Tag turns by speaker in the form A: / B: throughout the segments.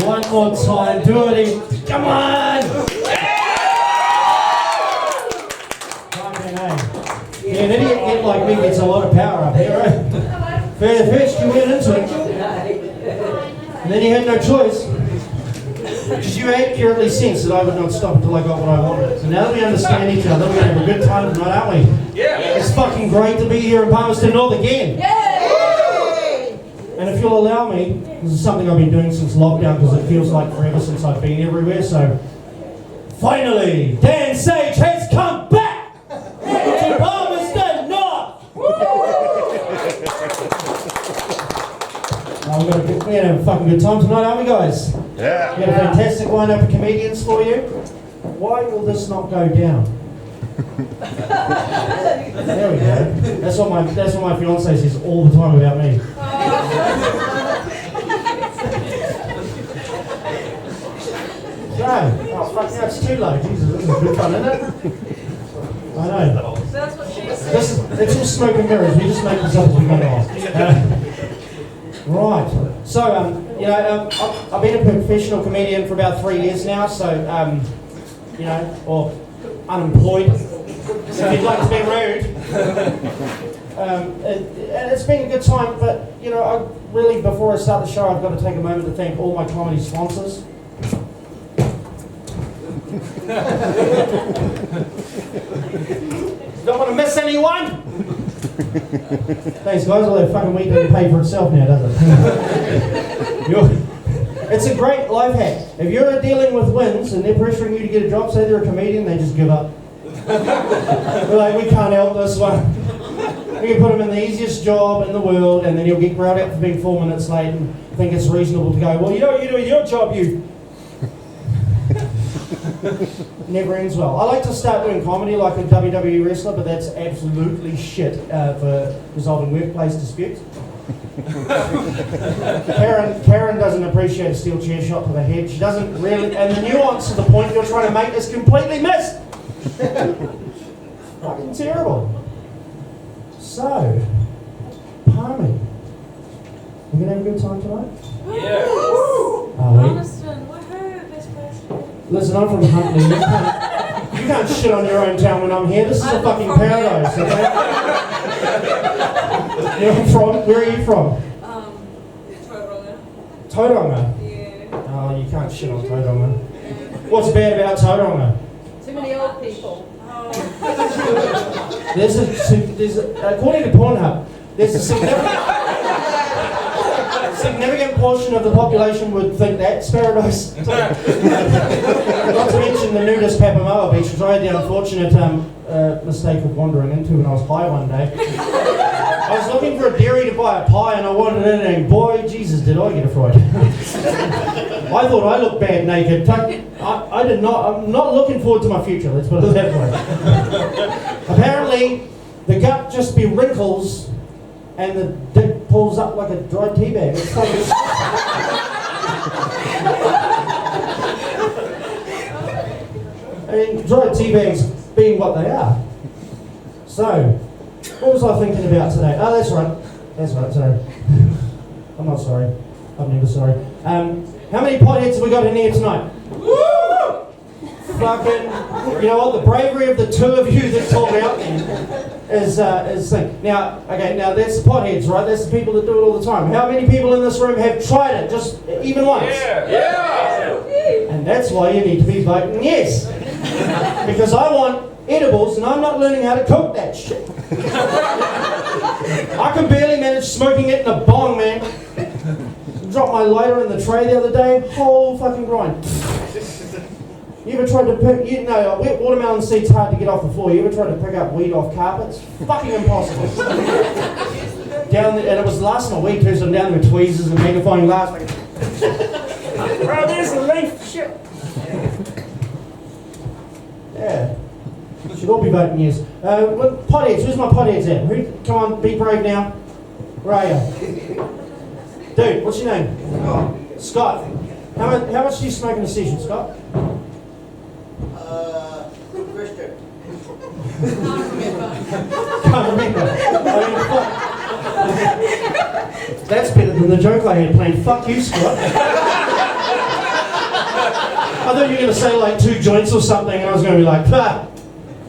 A: One more time, do it. Come on! Yeah, an idiot like me gets a lot of power up here, right? First you went into it, and then you had no choice. Because you accurately sensed that I would not stop until I got what I wanted. So now that we understand each other, we're going to have a good time tonight, aren't we?
B: Yeah.
A: It's fucking great to be here in Palmerston North again.
C: Yay!
A: And if you'll allow me, this is something I've been doing since lockdown because it feels like forever since I've been everywhere. So, finally, Dan Sage has come back to Palmerston North. We're going to have a fucking good time tonight, aren't we, guys?
B: Yeah.
A: We had a fantastic lineup of comedians for you. Why will this not go down? There we go. That's what my fiance says all the time about me. So, oh fuck, now it's too low. Jesus, this is good fun, isn't it? I know.
C: That's what she said.
A: It's all smoke and mirrors. We just make this up as we go along. Right. So, I've been a professional comedian for about 3 years now. So, or unemployed, if you'd like to be rude. And it's been a good time. But I really, before I start the show, I've got to take a moment to thank all my comedy sponsors. Don't want to miss anyone. Thanks, guys. All that fucking weed doesn't pay for itself now, does it? It's a great life hack. If you're dealing with wins and they're pressuring you to get a job, say they're a comedian, they just give up. They're like, we can't help this one. We can put him in the easiest job in the world, and then he'll get growled out for being 4 minutes late and think it's reasonable to go, well, you know what you do with your job, you... Never ends well. I like to start doing comedy like a WWE wrestler, but that's absolutely shit for resolving workplace disputes. Karen doesn't appreciate a steel chair shot to the head. She doesn't really, and the nuance of the point you're trying to make is completely missed. Fucking terrible. So, Palmy, we gonna have a good time tonight?
B: Yeah.
A: Are we?
C: Palmerston, woohoo, best place.
A: Listen, I'm from Huntley. You can't shit on your own town when I'm here. This is a fucking paradise, okay? Where are you from?
C: Tauranga.
A: Tauranga?
C: Yeah.
A: Oh, you can't shit on Tauranga. What's bad about Tauranga?
C: Too many old people.
A: There's according to Pornhub, there's a significant portion of the population would think that's paradise. Not to mention the nudist Papamoa Beach, which I had the unfortunate mistake of wandering into when I was high one day. I was looking for a dairy to buy a pie and I wandered in and boy, Jesus, did I get a fright. I thought I looked bad naked. I did not. I'm not looking forward to my future, let's put it that way. Apparently, the gut just be wrinkles and the dick pulls up like a dried tea bag. It's fucking... I mean, dried tea bags being what they are. So, what was I thinking about today? Oh, that's right. That's right, sorry. I'm not sorry. I'm never sorry. How many potheads have we got in here tonight? Woo! Fucking, you know what? The bravery of the two of you that called out is thing. Now, okay, now that's the potheads, right? That's the people that do it all the time. How many people in this room have tried it, just even once?
B: Yeah.
A: And that's why you need to be voting yes. Because I want edibles and I'm not learning how to cook that shit. I can barely manage smoking it in a bong, man. Dropped my lighter in the tray the other day, whole fucking grind. You ever tried to pick, wet watermelon seed's hard to get off the floor. You ever tried to pick up weed off carpets? Fucking impossible. And it was last my week too, so I'm down there with tweezers and magnifying glass. Like, oh, there's the leaf, shit. Yeah. Should all be voting yes. Potheads, where's my potheads at? Come on, be brave now. Where are you? Dude, what's your name? Scott. How much do you smoke in a session, Scott?
D: Christian.
A: Can't remember. I mean, fuck. That's better than the joke I had planned. Fuck you, Scott. thought you were going to say like 2 joints or something, and I was going to be like, "Ha!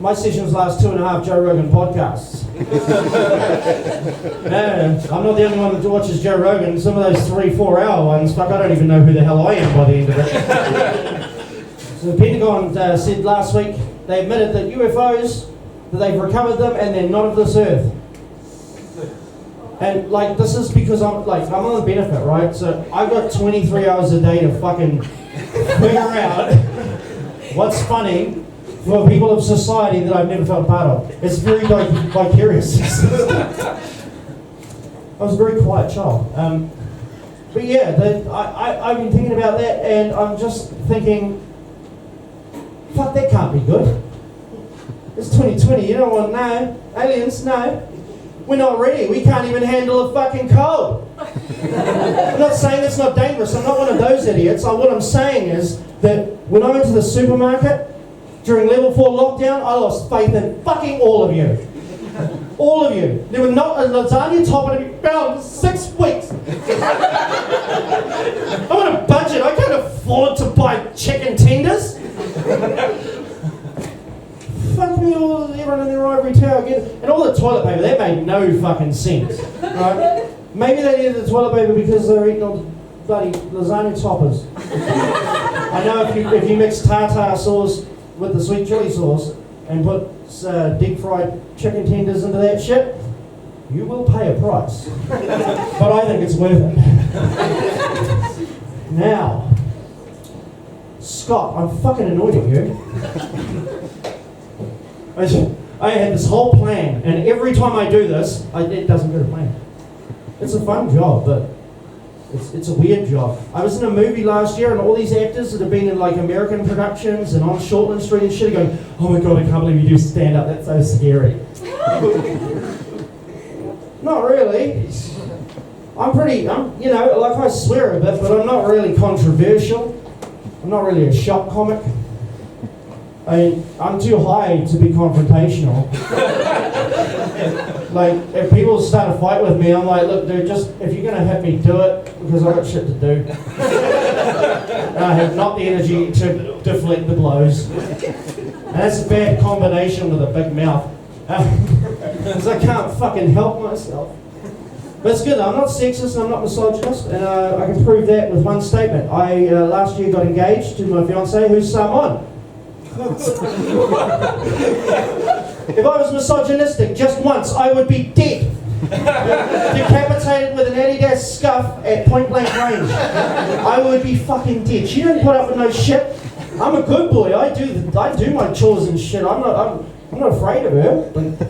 A: My sessions last 2.5 Joe Rogan podcasts." No, I'm not the only one that watches Joe Rogan. Some of those 3-4 hour ones, fuck, I don't even know who the hell I am by the end of it. So the Pentagon said last week they admitted that UFOs, that they've recovered them and they're not of this earth. And like, this is because I'm on the benefit, right? So I've got 23 hours a day to fucking figure out what's funny for people of society that I've never felt part of. It's very vicarious. I was a very quiet child. But yeah, I've been thinking about that, and I'm just thinking, fuck, that can't be good. It's 2020, you don't want no aliens, no. We're not ready. We can't even handle a fucking cold. I'm not saying it's not dangerous. I'm not one of those idiots. What I'm saying is that when I went to the supermarket during level 4 lockdown, I lost faith in fucking all of you. All of you. There was not a lasagna top and it found for 6 weeks. I'm on a budget. I can't afford to buy chicken tenders. Fuck me, everyone in their ivory tower again. And all the toilet paper, that made no fucking sense. Right? Maybe they needed the toilet paper because they were eating all the bloody lasagna toppers. I know if you mix tartar sauce with the sweet chili sauce and put deep fried chicken tenders into that shit, you will pay a price. But I think it's worth it. Now, Scott, I'm fucking annoyed at you. I had this whole plan, and every time I do this, it doesn't go to plan. It's a fun job, but it's a weird job. I was in a movie last year, and all these actors that have been in like American productions and on Shortland Street and shit are going, "Oh my god, I can't believe you do stand up. That's so scary." Not really. I'm like I swear a bit, but I'm not really controversial. I'm not really a shock comic. I'm too high to be confrontational. Like, if people start a fight with me, I'm like, look, dude, if you're going to hit me, do it, because I've got shit to do. And I have not the energy to deflect the blows. And that's a bad combination with a big mouth. Because I can't fucking help myself. But it's good, I'm not sexist, I'm not misogynist, and I can prove that with one statement. I last year got engaged to my fiancée, who's Samoan. If I was misogynistic just once, I would be dead. Decapitated with an Adidas scuff at point blank range. I would be fucking dead. She didn't put up with no shit. I'm a good boy. I do my chores and shit. I'm not afraid of her. But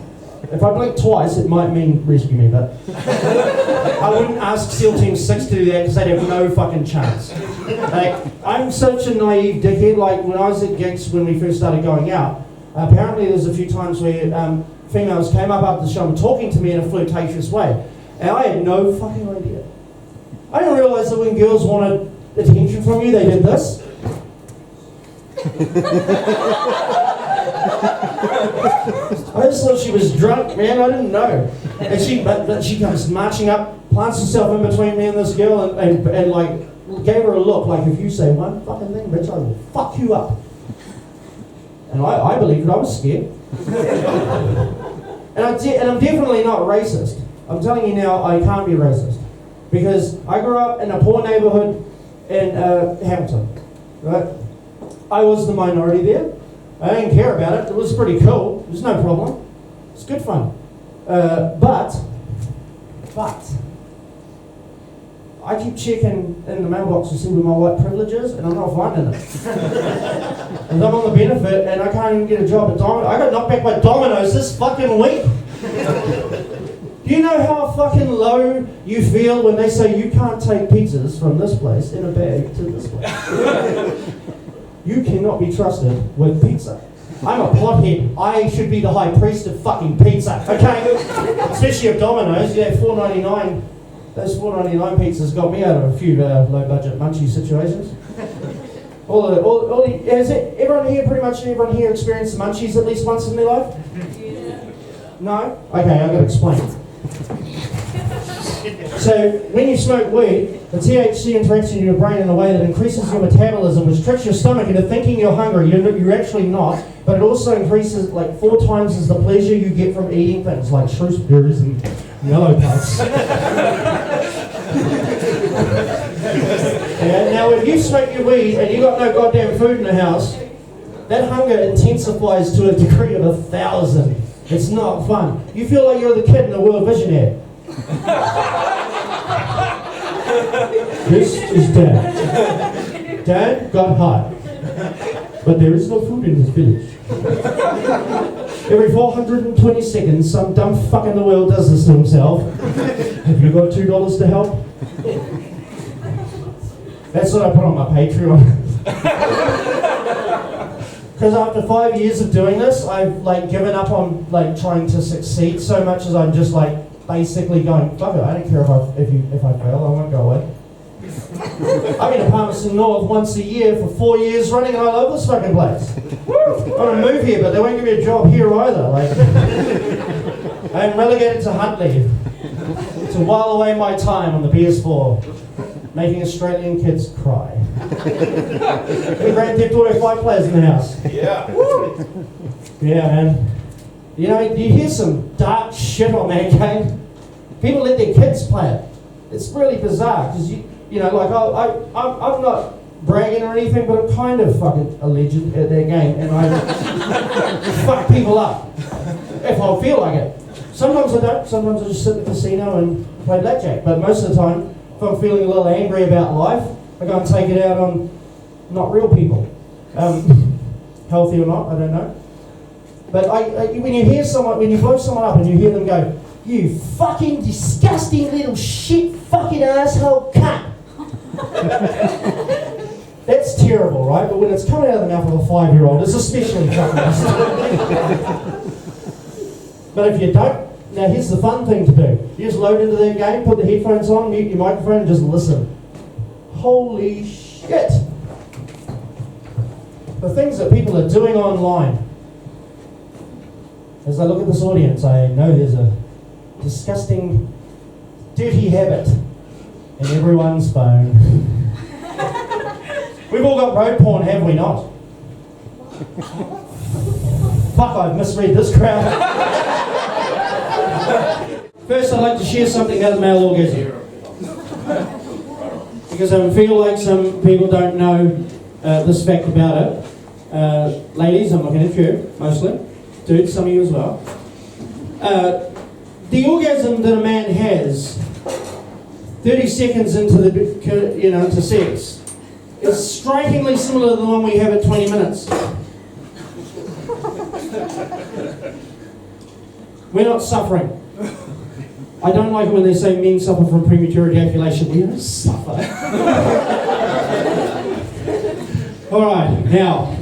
A: if I blink twice, it might mean rescue me, but I wouldn't ask SEAL Team 6 to do that because they'd have no fucking chance. Like, I'm such a naive dickhead. Like, when I was at gigs when we first started going out, apparently there's a few times where females came up after the show and talking to me in a flirtatious way, and I had no fucking idea. I didn't realise that when girls wanted attention from you, they did this. I just thought she was drunk, man. I didn't know. And she comes marching up, plants herself in between me and this girl, and like gave her a look like, if you say one fucking thing, bitch, I will fuck you up. And I believed it. I was scared. And I'm definitely not racist. I'm telling you now, I can't be racist because I grew up in a poor neighborhood in Hamilton. Right? I was the minority there. I didn't care about it. It was pretty cool. There's no problem. It's good fun. But I keep checking in the mailbox to see where my white privilege is, and I'm not finding it. And I'm on the benefit, and I can't even get a job at Domino's. I got knocked back by Domino's this fucking week. Do you know how fucking low you feel when they say you can't take pizzas from this place in a bag to this place? You cannot be trusted with pizza. I'm a pothead. I should be the high priest of fucking pizza, okay? Especially at Domino's, you have $4.99. Those $4.99 pizzas got me out of a few low-budget munchie situations. Everyone here experienced the munchies at least once in their life?
C: Yeah.
A: No? Okay, I've got to explain. So when you smoke weed, the THC interacts in your brain in a way that increases your metabolism, which tricks your stomach into thinking you're hungry. You're actually not, but it also increases like 4 times as the pleasure you get from eating things like shrewsburies and yellow puffs. Yeah, now if you smoke your weed and you got no goddamn food in the house, that hunger intensifies to a degree of 1,000. It's not fun. You feel like you're the kid in the World Vision ad. This is Dad. Dad got high, but there is no food in his village. Every 420 seconds, some dumb fuck in the world does this to himself. Have you got $2 to help? That's what I put on my Patreon. Because after 5 years of doing this, I've like given up on like trying to succeed so much as I'm just like basically going, fuck it, I don't care if I fail, I won't go away. I'm in Palmerston North once a year for 4 years running, and I love this fucking place. I want to move here, but they won't give me a job here either. Like, I'm relegated to Huntley to while away my time on the PS4, making Australian kids cry. Grand Theft Auto 5 players in the house.
B: Yeah.
A: Yeah, man. You know, you hear some dark shit on that game. People let their kids play it. It's really bizarre because you know, like I'm not bragging or anything, but I'm kind of fucking a legend at their game, and I fuck people up if I feel like it. Sometimes I don't. Sometimes I just sit in the casino and play blackjack. But most of the time, if I'm feeling a little angry about life, I go and take it out on not real people. Healthy or not, I don't know. But when you hear someone, when you blow someone up and you hear them go, "You fucking disgusting little shit fucking asshole cunt." That's terrible, right? But when it's coming out of the mouth of a 5-year-old, it's especially fucking. But if you don't, now here's the fun thing to do. You just load into their game, put the headphones on, mute your microphone, and just listen. Holy shit! The things that people are doing online. As I look at this audience, I know there's a disgusting, dirty habit in everyone's phone. We've all got road porn, have we not? Fuck, I've misread this crowd. First, I'd like to share something about the male orgasm. Because I feel like some people don't know this fact about it. Ladies, I'm looking at you, mostly. Dudes, some of you as well. The orgasm that a man has 30 seconds into into sex is strikingly similar to the one we have at 20 minutes. We're not suffering. I don't like it when they say men suffer from premature ejaculation. We don't suffer. Alright, now,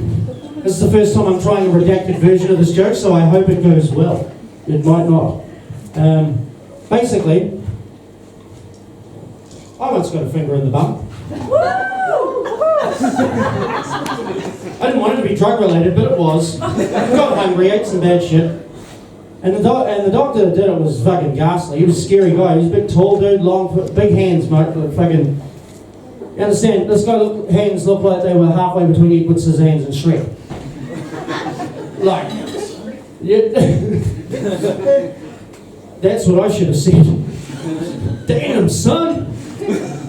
A: this is the first time I'm trying a redacted version of this joke, so I hope it goes well. It might not. Basically, I once got a finger in the bum. I didn't want it to be drug related, but it was. Got hungry, ate some bad shit. And the doctor that did it was fucking ghastly. He was a scary guy. He was a big, tall dude, long, big hands, mate. Fucking. You understand? This guy's hands looked like they were halfway between Edward Scissorhands and Shrek. Like, yeah. That's what I should have said. Damn, son!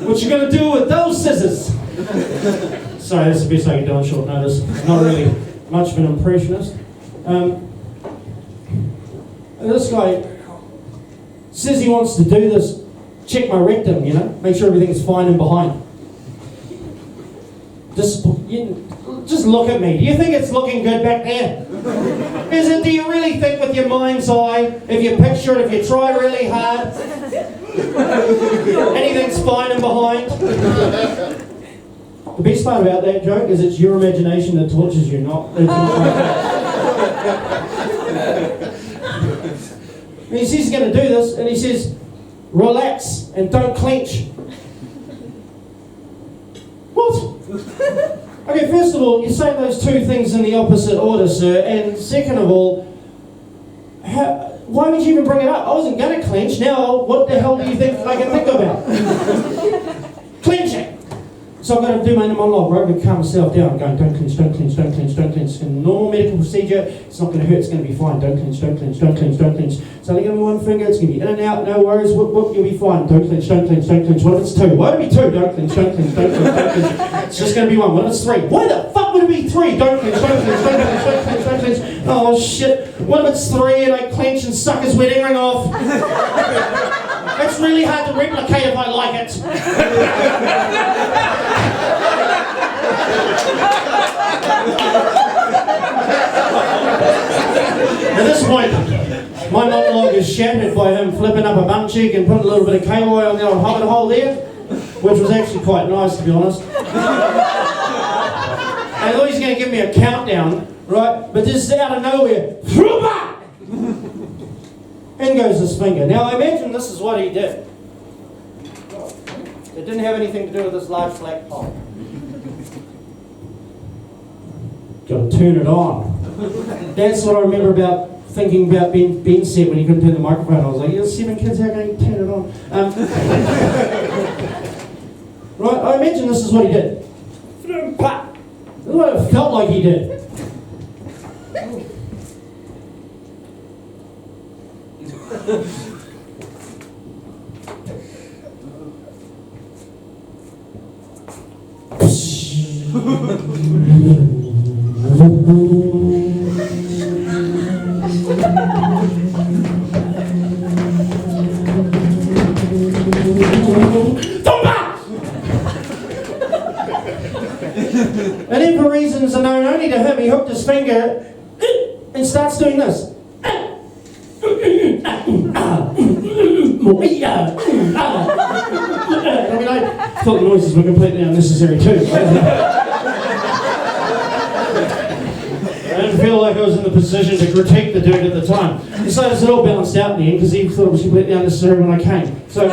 A: What you gonna do with those scissors? Sorry, that's the best I can do on short notice. Not really much of an impressionist. And this guy says he wants to do this, check my rectum, you know, make sure everything's fine and behind. Just look at me. Do you think it's looking good back there? Is it? Do you really think with your mind's eye, if you picture it, if you try really hard, anything's fine and behind? The best part about that joke is it's your imagination that tortures you, not. And he says he's going to do this, and he says, relax and don't clench. What? Okay, first of all, you say those two things in the opposite order, sir, and second of all, why would you even bring it up? I wasn't going to clench. Now, what the hell do you think I can think about? Clenching. So I'm going to do my monologue, right? I'm going to calm myself down. I'm going, don't clench, don't clench, don't clench, don't clench. It's a normal medical procedure. It's not going to hurt. It's going to be fine. Don't clench, don't clench, don't clench, don't clench. So I give me one finger. It's going to be in and out. No worries. Whoop, whoop. You'll be fine. Don't clench, don't clench, don't clench. What if it's 2? Why would it be 2? Don't clench, don't clench, don't clench, don't clench. It's just going to be 1. What if it's 3? Why the fuck would it be 3? Don't clench, don't clench, don't clench, don't clench, don't clench. Oh shit. What if it's 3 and I clench and suck his wedding ring off? It's really hard to replicate if I like it. At this point, my monologue is shattered by him flipping up a bum cheek and putting a little bit of KY on the old hobbit hole there, which was actually quite nice, to be honest. I thought he was going to give me a countdown, right? But just out of nowhere, in goes his finger. Now, I imagine this is what he did. It didn't have anything to do with this large black pipe. Got to turn it on. That's what I remember about thinking about being set when he couldn't turn the microphone. I was like, "There's 7 kids, how can you turn it on?" Right, I imagine this is what he did. This is what it felt like he did. And then for reasons unknown only to him, he hooked his finger and starts doing this. I mean, I thought the noises were completely unnecessary too. I didn't feel like I was in the position to critique the dude at the time. So it all balanced out in the end because he thought it was completely unnecessary when I came. So.